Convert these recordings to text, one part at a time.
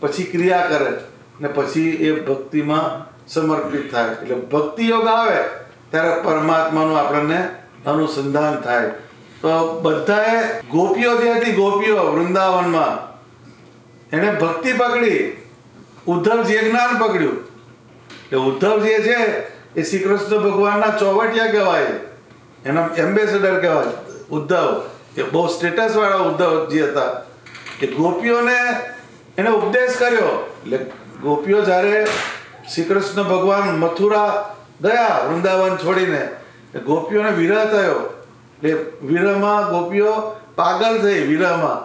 પછી ક્રિયા કરે ને પછી એ ભક્તિમાં સમર્પિત થાય. એટલે ભક્તિ યોગ આવે ત્યારે પરમાત્માનું આપણને અનુસંધાન થાય. તો બધાએ ગોપીઓ જે હતી, ગોપીઓ વૃંદાવનમાં, એને ભક્તિ પકડી, ઉદ્ધવજીએ જ્ઞાન પકડ્યું. એટલે ઉદ્ધવ જે છે એ શ્રી કૃષ્ણ ભગવાનના ચોવટિયા કહેવાય, એના એમ્બેસેડર કહેવાય. ઉદ્ધવ એ બહુ સ્ટેટસ વાળા ઉદ્ધવજી હતા. એ ગોપીઓને એને ઉપદેશ કર્યો. એટલે ગોપીઓ જ્યારે શ્રી કૃષ્ણ ભગવાન મથુરા ગયા વૃંદાવન છોડીને, ગોપીઓને વિરહ થયો. એટલે વિરહમાં ગોપીઓ પાગલ થઈ વિરહમાં.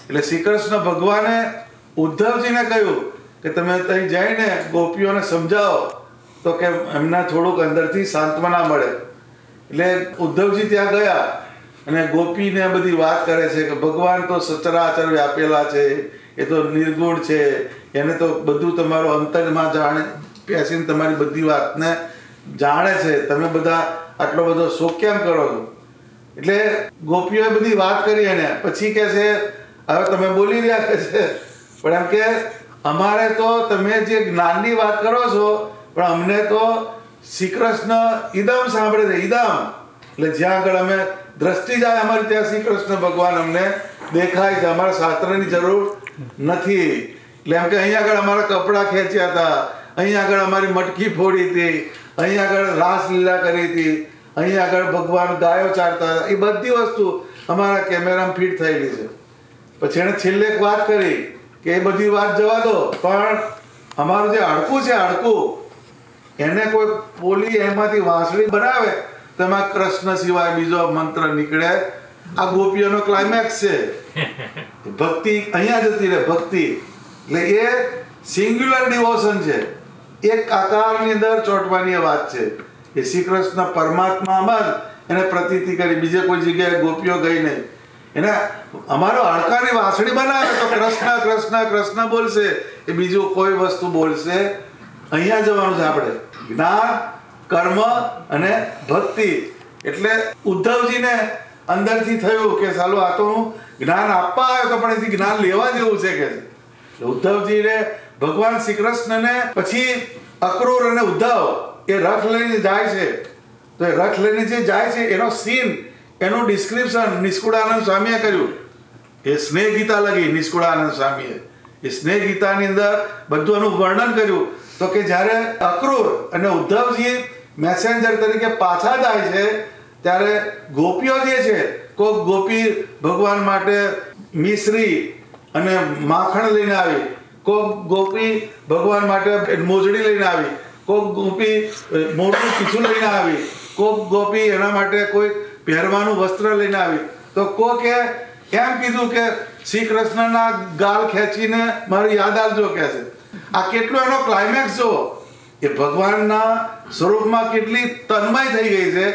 એટલે શ્રી કૃષ્ણ ભગવાને ઉદ્ધવજીને કહ્યું કે તમે ત્યાં જઈને ગોપીઓને સમજાવો તો કે એમના થોડુંક અંદરથી સાંત્વના મળે. એટલે ઉદ્ધવજી ત્યાં ગયા અને ગોપીને બધી વાત કરે છે કે ભગવાન તો સચરાચર વ્યાપેલા છે, એ તો નિર્ગુણ છે, એને તો બધું તમારું અંતરમાં જાણે બેસીને તમારી બધી વાતને જાણે છે, તમે બધા આટલો બધો શોક કેમ કરો છો? એટલે ગોપીઓએ બધી વાત કરી એને. પછી કહે છે હવે તમે બોલી રહ્યા કે છે, પણ એમ કે અમારે તો તમે જે જ્ઞાનની વાત કરો છો પણ અમને તો શ્રી કૃષ્ણ ઇદમ સાંભળે છે, ઇદમ. એટલે જ્યાં આગળ અમે દ્રષ્ટિ જાય અમારી ત્યાં શ્રી કૃષ્ણ ભગવાન અમને દેખાય છે, અમારા શાસ્ત્રની જરૂર નથી. એટલે એમ કે અહીંયા આગળ અમારા કપડાં ખેંચ્યા હતા, અહીંયા આગળ અમારી મટકી ફોડી હતી, અહીંયા આગળ રાસલીલા કરી હતી, અહીંયા આગળ ભગવાન ગાયો ચારતા હતા, એ બધી વસ્તુ અમારા કેમેરામાં ફિટ થયેલી છે. પછી એણે છેલ્લે એક વાત કરી કે એ બધી વાત જવા દો, પણ અમારું જે હાડકું છે, હાડકું એને કોઈ પોલી એમાંથી વાંસળી બનાવે તો એમાં કૃષ્ણ સિવાય બીજો મંત્ર નીકળે. આ ગોપીઓનો ક્લાઇમેક્સ છે. ભક્તિ અહીંયા જતી રહે, ભક્તિ એટલે એ સિંગ્યુલર ડિવોશન છે, એક આકારની અંદર ચોંટવાની એ વાત છે. એ શ્રી કૃષ્ણ પરમાત્મામાં જ એને પ્રતીતિ કરી, બીજે કોઈ જગ્યાએ ગોપીઓ ગઈ નહીં. એને અમારો હાડકાની વાંસળી બનાવે તો કૃષ્ણ કૃષ્ણ કૃષ્ણ બોલશે, એ બીજું કોઈ વસ્તુ બોલશે. અહીંયા જવાનું છે આપણે, જ્ઞાન, કર્મ અને ભક્તિ. એટલે ઉદ્ધવજીને અંદરથી થયું કે ચાલો આ તો હું જ્ઞાન આપવા આવ્યો તો પણ એથી જ્ઞાન લેવા જેવું છે કે ઉદ્ધવજીને ભગવાન શ્રી કૃષ્ણને પછી અક્રૂર અને ઉદ્ધવ એ રથ લઈને જાય છે. તો એ રથ લઈને જે જાય છે એનો સીન, એનું ડિસ્ક્રિપ્શન નિષ્કુળાનંદ સ્વામીએ કર્યું. એ સ્નેહ ગીતા લગી નિષ્કુળાનંદ સ્વામીએ. એ સ્નેહ ગીતાની અંદર બધું એનું વર્ણન કર્યું. તો કે જ્યારે અક્રૂર અને ઉદ્ધવજી મેસેન્જર તરીકે પાછા જાય છે ત્યારે ગોપીઓ જે છે, કોઈક ગોપી ભગવાન માટે મિશ્રી અને માખણ લઈને આવી, કોઈક ગોપી ભગવાન માટે મોજડી લઈને આવી, કોઈક ગોપી મોટું પીછું લઈને આવી, કોઈક ગોપી એના માટે કોઈ પહેરવાનું વસ્ત્ર લઈને આવી. તો કોકે એમ કીધું કે શ્રી કૃષ્ણના ગાલ ખેંચીને મારી યાદ આવજો કે છે. આ કેટલો એનો ક્લાઇમેક્સ જો એ ભગવાનના સ્વરૂપમાં કેટલી તન્મય થઈ ગઈ છે,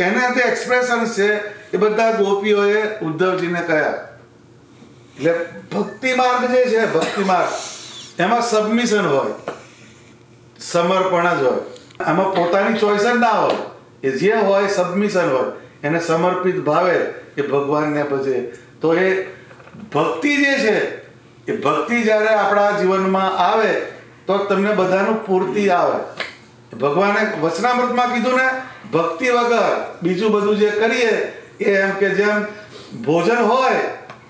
એને જે એક્સપ્રેશન છે એ બધા ગોપીઓએ ઉદ્ધવજીને કહ્યા. એટલે ભક્તિ માર્ગ જે છે, ભક્તિ માર્ગ એમાં સબમિશન હોય, સમર્પણ જ હોય, આમાં પોતાની ચોઈસ જ ના હોય. એ જે હોય સબમિશન હોય, એને સમર્પિત ભાવે એ ભગવાનને ભજે. તો એ ભક્તિ જે છે એ ભક્તિ જ્યારે આપણા જીવનમાં આવે તો તમને બધાનું પૂર્તિ આવે. ભગવાને વચનામૃતમાં કીધું ને, ભક્તિ વગર બીજું બધું જે કરીએ એ એમ કે જેમ ભોજન હોય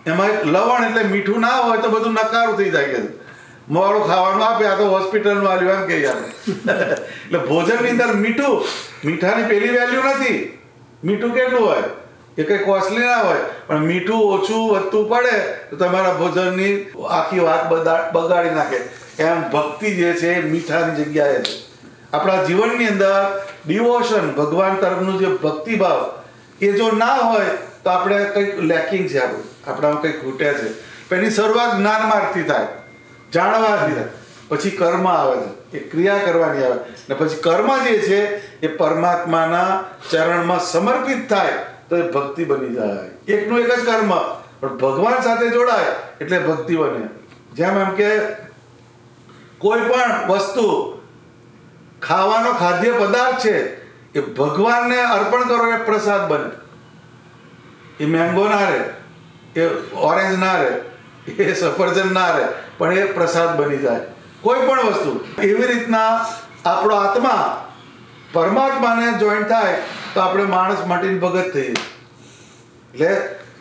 એમાં એક લવણ એટલે મીઠું ના હોય તો બધું નકારું થઈ જાય. કે મોડું ખાવાનું આપે, આ તો હોસ્પિટલનું આવ્યું એમ કહીએ આપણે. એટલે ભોજનની અંદર મીઠું, મીઠાની પેલી વેલ્યુ નથી. મીઠું કેટલું હોય એ કંઈ કોસ્ટલી ના હોય, પણ મીઠું ઓછું વધતું પડે તો તમારા ભોજનની આખી વાત બગાડી નાખે. એમ ભક્તિ જે છે એ મીઠાની જગ્યાએ છે. આપણા જીવનની અંદર ડિવોશન, ભગવાન તરફનું જે ભક્તિભાવ એ જો ના હોય તો આપણે કંઈક લેકિંગ છે, આપણામાં કંઈક ખૂટે છે. એની શરૂઆત જ્ઞાન માર્ગથી થાય, જાણવાથી થાય, પછી કર્મ આવે છે, એ ક્રિયા કરવાની આવે, ને પછી કર્મ જે છે એ પરમાત્માના ચરણમાં સમર્પિત થાય તો એ ભક્તિ બની જાય. એકનું એક જ કર્મ પણ ભગવાન સાથે જોડાય એટલે ભક્તિ બને. જેમ એમ કે કોઈ પણ વસ્તુ, ખાવાનો ખાદ્ય પદાર્થ છે એ ભગવાનને અર્પણ કરો એ પ્રસાદ બને. એ મેંગો ના રહે, એ ઓરેન્જ ના રહે, એ સફરજન ના રહે, પણ એ પ્રસાદ બની જાય. કોઈ પણ વસ્તુ એવી રીતના આપણો આત્મા પરમાત્માને જોઈન્ટ થાય તો આપણે માણસ માટીને ભગત થઈએ. એટલે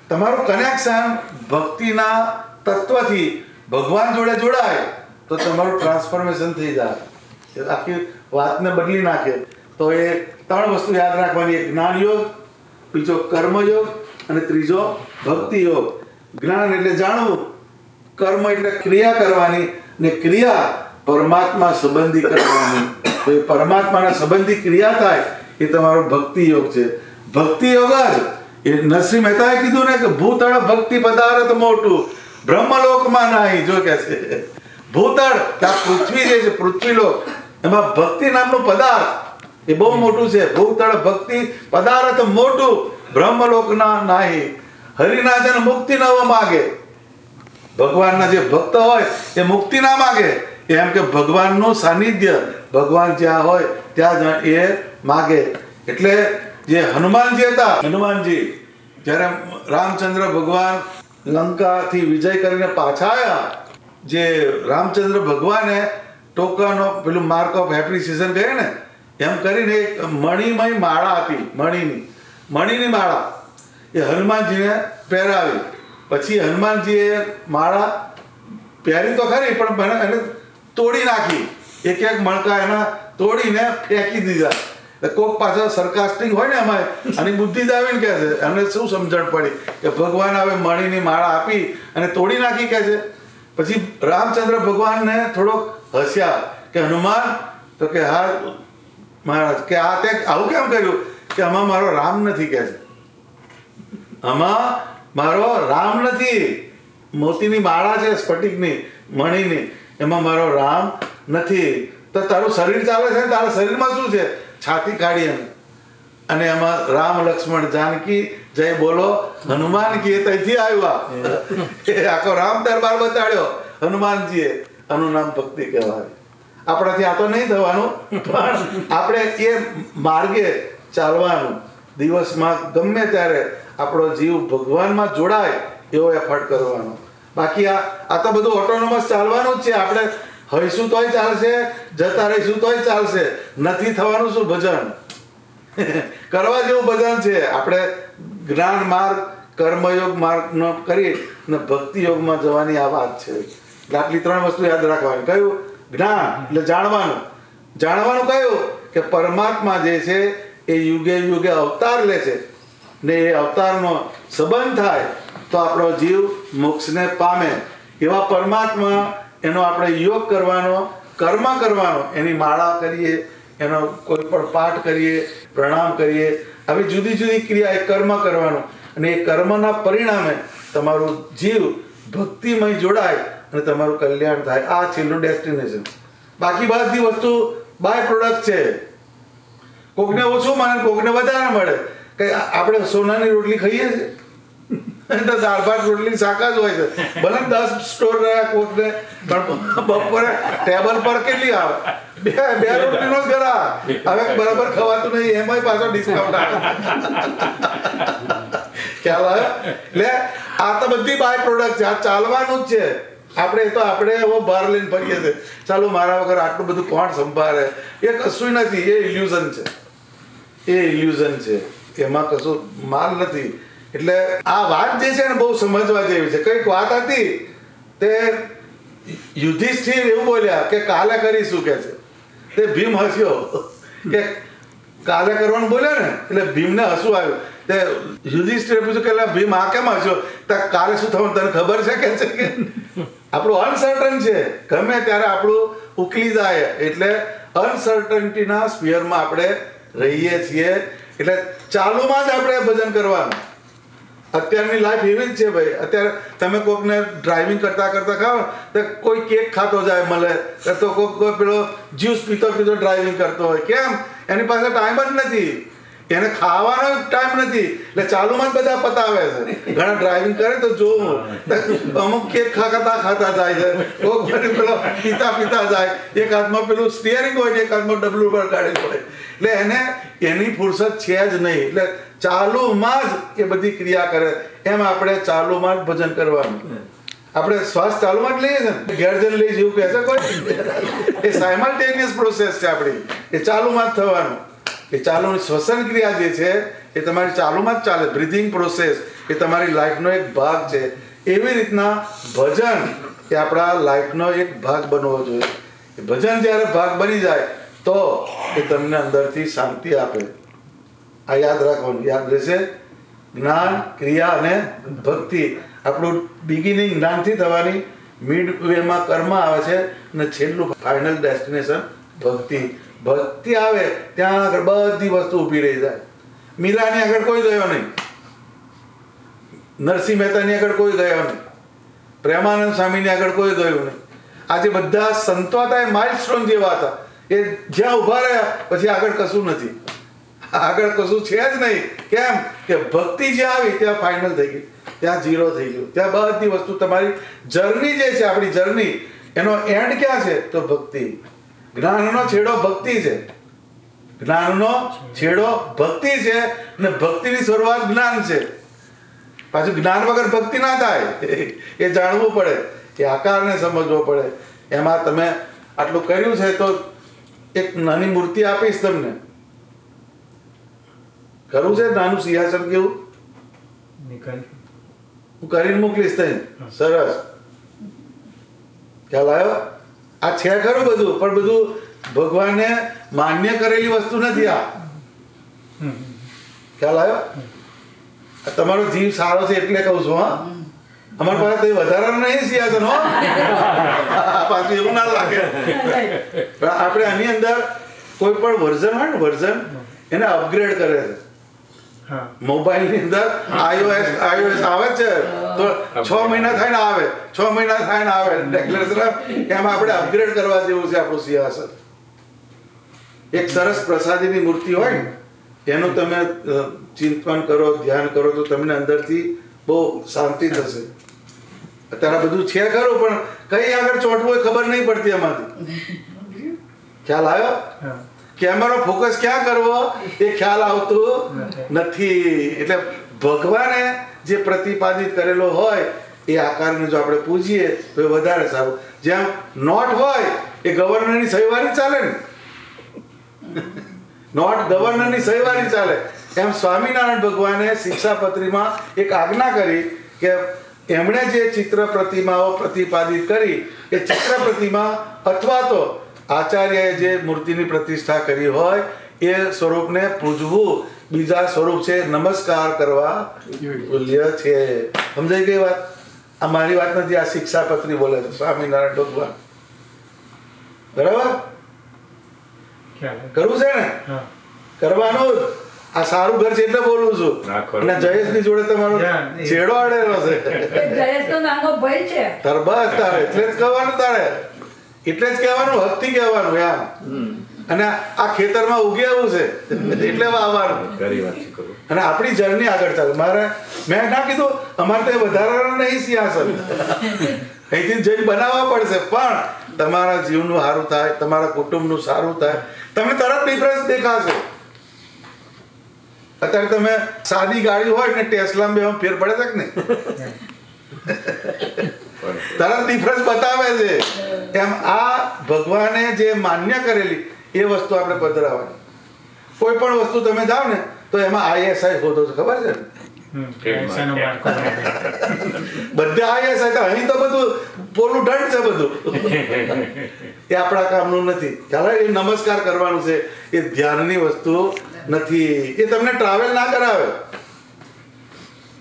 તમારું કનેક્શન ભક્તિના તત્વથી ભગવાન જોડે જોડાય તો તમારું ટ્રાન્સફોર્મેશન થઈ જાય, આખી વાતને બદલી નાખે. તો એ 3 વસ્તુ યાદ રાખવાની: એક જ્ઞાન યોગ, બીજો કર્મયોગ અને ત્રીજો ભક્તિ યોગ. જ્ઞાન એટલે જાણવું, કર્મ એટલે ક્રિયા કરવાની, ને ક્રિયા પરમાત્મા સંબંધી કરવાની. તો એ પરમાત્માના સંબંધી ક્રિયા થાય એ તમારો ભક્તિ યોગ છે. ભક્તિ યોગ જ એ નરસિંહ મહેતાએ કીધું ને કે ભૂતળ ભક્તિ પદાર્થ મોટું બ્રહ્મલોકમાં નહીં. જો કે છે ભૂતળ, કે આ પૃથ્વી જે છે પૃથ્વીલોક, એમાં ભક્તિ નામનું પદાર્થ એ બહુ મોટું છે. ભૂતળ ભક્તિ પદાર્થ મોટું બ્રહ્મલોકના નહીં. હરિના જન મુક્તિ ન માગે. ભગવાનના જે ભક્ત હોય એ મુક્તિ ના માગે, એમ કે ભગવાનનું સાનિધ્ય, ભગવાન જ્યાં હોય ત્યાં એ માગે. એટલે જે હનુમાનજી હતા, હનુમાનજી જ્યારે રામચંદ્ર ભગવાન લંકાથી વિજય કરીને પાછા આવ્યા, જે રામચંદ્ર ભગવાને ટોકન ઓફ પેલું માર્ક ઓફ એપ્રિસિએશન કહે ને, એમ કરીને એક મણિમય માળા આપી. મણીની માળા એ હનુમાનજીને પહેરાવી. પછી હનુમાનજીએ માળા પહેરી તો ખરી, પણ એને તોડી નાખી. એક મણકા એના તોડીને ફેંકી દીધા. કોક પાછળ સરકાસ્ટિંગ હોય ને એમાં, આની બુદ્ધિ જ આવીને કહે છે, એમને શું સમજણ પડી કે ભગવાન હવે મણીની માળા આપી અને તોડી નાખી કહે છે. પછી રામચંદ્ર ભગવાનને થોડોક હસ્યા કે હનુમાન, તો કે હા મહારાજ, કે આ તે આવું કેમ કર્યું? કે આમાં મારો રામ નથી કહે છે. આમાં મારો રામ નથી. મોતીની માળા છે, સ્ફટિકની, મણીની, એમાં મારો રામ નથી. તો તારું શરીર ચાલે છે, તારા શરીરમાં શું છે? છાતી કાઢી એમ, અને એમાં રામ લક્ષ્મણ જાનકી જય બોલો હનુમાન કી. ત્યાંથી આવ્યા એ આખો રામ દરબાર બતાડ્યો હનુમાનજીએ. આનું નામ ભક્તિ કહેવાય. આપણાથી આ તો નહીં થવાનું, પણ આપણે એ માર્ગે ચાલવાનું. દિવસમાં ગમે ત્યારે આપણો જીવ ભગવાનમાં જોડાય એવો એફર્ટ કરવાનો. બાકી આ તો બધું ઓટોનોમસ ચાલવાનું જ છે. આપણે હઈશું તોય ચાલશે, જતા રહીશું તોય ચાલશે. નથી થવાનું શું? ભજન કરવા જેવું ભજન છે. આપણે જ્ઞાન માર્ગ, કર્મયોગ માર્ગનો કરી ને ભક્તિ યોગમાં જવાની આ વાત છે. એટલે આટલી 3 વસ્તુ યાદ રાખવાની. કયું? જ્ઞાન એટલે જાણવાનું. કયું? કે પરમાત્મા જે છે એ યુગે યુગે અવતાર લે છે, ને એ અવતારનો સંબંધ થાય તો આપણો જીવ મોક્ષને પામે. એવા પરમાત્મા એનો આપણે યોગ કરવાનો, કર્મ કરવાનો, એની માળા કરીએ, એનો કોઈ પણ પાઠ કરીએ, પ્રણામ કરીએ, આવી જુદી જુદી ક્રિયા એ કર્મ કરવાનું. અને એ કર્મના પરિણામે તમારું જીવ ભક્તિમય જોડાય અને તમારું કલ્યાણ થાય. આ છેલ્લું ડેસ્ટિનેશન. બાકી બધી વસ્તુ બાય પ્રોડક્ટ છે. કોકને ઓછું મળે, કોકને વધારે મળે. કે આપણે સોનાની રોટલી ખાઈએ છીએ તો દાળ ભાત રોટલી શાક જ હોય છે. ભલે 10 સ્ટોર રહ્યા કોકને, પણ બપોરે ટેબલ પર કેટલી આવે? બે રોટલીનો જ ગરા. હવે બરાબર ખવાતું નહીં, એમાંય પાછો ડિસ્કાઉન્ટ આવે. ખ્યાલ આવે? એટલે આ તો બધી બાય પ્રોડક્ટ છે. આ ચાલવાનું જ છે. આપણે એવો બહાર લઈને ફરીએ છીએ, ચાલો મારા વગર આટલું બધું કોણ સંભાળે? એ કશું નથી. એ ઇલ્યુઝન છે. એમાં કશું માલ નથી. એટલે આ વાત જે છે ને બહુ સમજવા જેવી છે. કઈક વાત હતી તે યુધિષ્ઠિર એવું બોલ્યા કે કાલે કરીશું કે છે. તે ભીમ હસ્યો કે કાલે કરવાનું બોલ્યા ને, એટલે ભીમને હસવું આવ્યું. તે યુધિષ્ઠિરે પૂછ્યું કે ભીમ આ કેમ હસ્યો? તો કાલે શું થવાનું તને ખબર છે કે છે કે આપણું અનસર્ટન છે. ગમે ત્યારે આપણું ઉકલી જાય. એટલે અનસર્ટનિટીના સ્ફિયરમાં આપણે રહીએ છીએ. એટલે ચાલુમાં જ આપણે ભજન કરવાનું. અત્યારની લાઈફ એવી જ છે ભાઈ. અત્યારે તમે કોકને ડ્રાઇવિંગ કરતા ખાઓ તો કોઈ કેક ખાતો જાય મળે, તો કોઈ પેલો જ્યુસ પીતો ડ્રાઇવિંગ કરતો હોય. કેમ? એની પાસે ટાઈમ જ નથી. એને ખાવાનો ટાઈમ નથી. એટલે ચાલુમાં જ બધા પતાવે છે. ઘણા ડ્રાઇવિંગ કરે તો જોવું, અમુક કેક ખાતા જાય છે, કોક પેલો પીતા જાય. એક હાથમાં પેલું સ્ટીયરિંગ હોય, એક હાથમાં ડબલું પર ગાડી હોય. એટલે એની ફુરસત છે જ નહીં. એટલે ચાલુમાં જ એ બધી ક્રિયા કરે. એમ આપણે ચાલુમાં જ ભજન કરવાનું. આપણે શ્વાસ ચાલુમાં જ લઈએ છે ને, ઘેર જઈને લઈ જેવું કહે છે કોઈ? એ સાયમલ્ટેનિયસ પ્રોસેસ છે આપણી, એ ચાલુમાં જ થવાનું. એ ચાલુની શ્વસન ક્રિયા જે છે એ તમારી ચાલુમાં જ ચાલે. બ્રિધિંગ પ્રોસેસ એ તમારી લાઈફનો એક ભાગ છે. એવી રીતના ભજન એ આપણા લાઈફનો એક ભાગ બનવો જોઈએ. એ ભજન જ્યારે ભાગ બની જાય તો એ તમને અંદરથી શાંતિ આપે. આ યાદ રાખવાનું, યાદ રહેશે. જ્ઞાન, ક્રિયા અને ભક્તિ. આપણું બિગિનિંગ જ્ઞાનથી થવાની, મિડ વેમાં કર્મ આવે છે અને છેલ્લું ફાઇનલ ડેસ્ટિનેશન ભક્તિ. ભક્તિ આવે ત્યાં આગળ બધી વસ્તુ ઊભી રહી જાય. મીરાની આગળ કોઈ ગયો નહીં, નરસિંહ મહેતાની આગળ કોઈ ગયો નહીં, પ્રેમાનંદ સ્વામીની આગળ કોઈ ગયું નહીં. આજે બધા સંતો હતા એ માઇલસ્ટોન જેવા હતા. એ જ્યાં ઊભા રહ્યા પછી આગળ કશું નથી, આગળ કશું છે જ નહીં. કેમ કે ભક્તિ જ્યાં આવી ત્યાં ફાઇનલ થઈ ગઈ, ત્યાં ઝીરો થઈ ગયું. ત્યાં બધી વસ્તુ તમારી જર્ની જે છે, આપણી જર્ની, એનો એન્ડ ક્યાં છે? તો ભક્તિ. જ્ઞાનનો છેડો ભક્તિ છે, જ્ઞાનનો છેડો ભક્તિ છે અને ભક્તિની શરૂઆત જ્ઞાન છે. પાછું જ્ઞાન વગર ભક્તિ ના થાય, એ જાણવું પડે, એ આકારને સમજવો પડે. એમાં તમે આટલું કર્યું છે તો એક નાની મૂર્તિ આપીશ તમને. કરવું છે નાનું સિંહાસન કેવું? હું કરીને મોકલીશ તઈ. સરસ, ખ્યાલ આવ્યો? આ છે ખરું બધું, પણ બધું ભગવાને માન્ય કરેલી વસ્તુ નથી. આ ખ્યાલ આવ્યો? તમારો જીવ સારો છે એટલે કહું છું. હા, અમારી પાસે કઈ વધારાનું નહીં સિંહાસન. હો, પાછું એવું ના લાગે. પણ આપણે આની અંદર કોઈ પણ વર્ઝન હોય ને, વર્ઝન એને અપગ્રેડ કરે છે. મોબાઈલની અંદર iOS આવે છે તો 6 મહિના થઈને આવે, 6 મહિના થઈને આવે ડેક્લેરેશન. એમ આપણે અપગ્રેડ કરવા જેવું છે આપણું સિંહાસન. એક સરસ પ્રસાદીની મૂર્તિ હોય ને, એનું તમે ચિંતન કરો, ધ્યાન કરો તો તમને અંદરથી બહુ શાંતિ થશે. અત્યારે બધું છે ખરું, પણ કઈ આગળ ચોંટવું એ ખબર નહીં પડતી એમાંથી. ખ્યાલ આવ્યો? કેમેરો ફોકસ ક્યાં કરવો એ ખ્યાલ આવતું નથી. એટલે ભગવાને જે પ્રતિપાદિત કરેલો હોય એ આકારને જો આપણે પૂજીએ તો એ વધારે સારું. જેમ નોટ હોય એ ગવર્નરની સહીવાળી ચાલે ને, નોટ ગવર્નરની સહીવાળી ચાલે. એમ સ્વામિનારાયણ ભગવાને શિક્ષાપત્રીમાં એક આજ્ઞા કરી કે એમણે જે ચિત્ર પ્રતિમાઓ પ્રતિપાદિત કરી એ ચિત્ર પ્રતિમા અથવા તો આચાર્યએ જે મૂર્તિની પ્રતિષ્ઠા કરી હોય એ સ્વરૂપને પૂજવું. બીજા સ્વરૂપ છે નમસ્કાર કરવા તુલ્ય છે. સમજાઈ ગઈ વાત? આ મારી વાત નથી, આ શિક્ષાપત્રી બોલે છે સ્વામિનારાયણ ભગવાન. બરાબર? કરવું છે ને? કરવાનું. આ સારું ઘર છે એટલે બોલું છું. અને જયેશની જોડે તમારો છેડો આડેલો છે. જયેશનો નાનો ભાઈ છે. તારે બસ તારે એટલે જ કહેવાનું, તારે એટલે જ કહેવાનું, હકથી કહેવાનું. એમ અને આ ખેતરમાં ઉગી આવું છે એટલે વાવવાનું. અને આપણી જર્ની આગળ ચાલે. મેં ના કીધું અમારે તો વધારાનું નહીં સિંહાસન, અહીંથી જઈને બનાવવા પડશે. પણ તમારા જીવનું સારું થાય, તમારા કુટુંબનું સારું થાય, તમને તરત ડિફરન્સ દેખાશે. અત્યારે તમે સાદી ગાડી હોય ને ટેસ્લામાં બેમાં ફેર પડે છે કે નહીં? તરત ડિફરન્સ બતાવે છે. એમ આ ભગવાને જે માન્ય કરેલી એ વસ્તુ આપણે પધરાવવાની. કોઈ પણ વસ્તુ તમે જાઓ ને તો એમાં ISI હોતો છે, ખબર છે ને? બધા ISI. અહીં તો બધું પોલું દંડ છે બધું. એ આપણા કામનું નથી. ખ્યાલ? એ નમસ્કાર કરવાનું છે, એ ધ્યાનની વસ્તુ નથી. એ તમને ટ્રાવેલ ના કરાવે.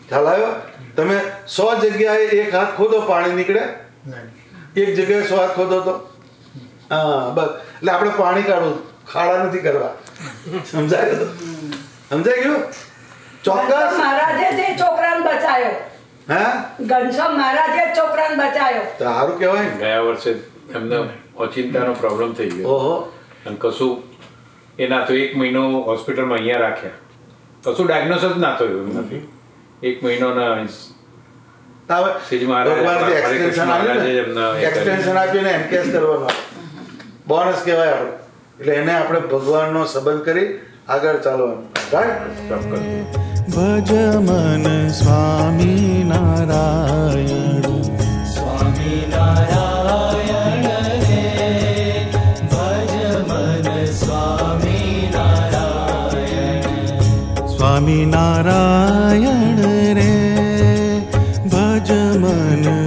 ખ્યાલ આવ્યો? તમે 100 જગ્યાએ એક હાથ ખોદો પાણી નીકળે, એક જગ્યાએ 100 હાથ ખોદો તો હા બસ. એટલે આપણે પાણી કાઢવું, ખાડા નથી કરવા. સમજાય? સમજાઈ ગયું? ચોક્કસ. મહારાજે જે છોકરાને બચાયો. હા, ઘનશ્યામ મહારાજે છોકરાને બચાયો. સારું કહેવાય. ગયા વર્ષે એમને ઓચિંતાનો પ્રોબ્લેમ થઈ ગયો. ઓહો. અને કશું એ ના તો 1 મહિનો હોસ્પિટલમાં અહીંયા રાખ્યા, કશું ડાયગ્નોસ જ ના થયું એમનાથી. 1 મહિનોના એક્સટેન્શન આપ્યું ને એનકેસ કરવાનો બોનસ કહેવાય આપણે. એટલે એને આપણે ભગવાનનો સંબંધ કરી આગળ ચાલવાનું. ભજ મન સ્વામી નારાયણ. સ્વામી નારાયણ રે ભજ મન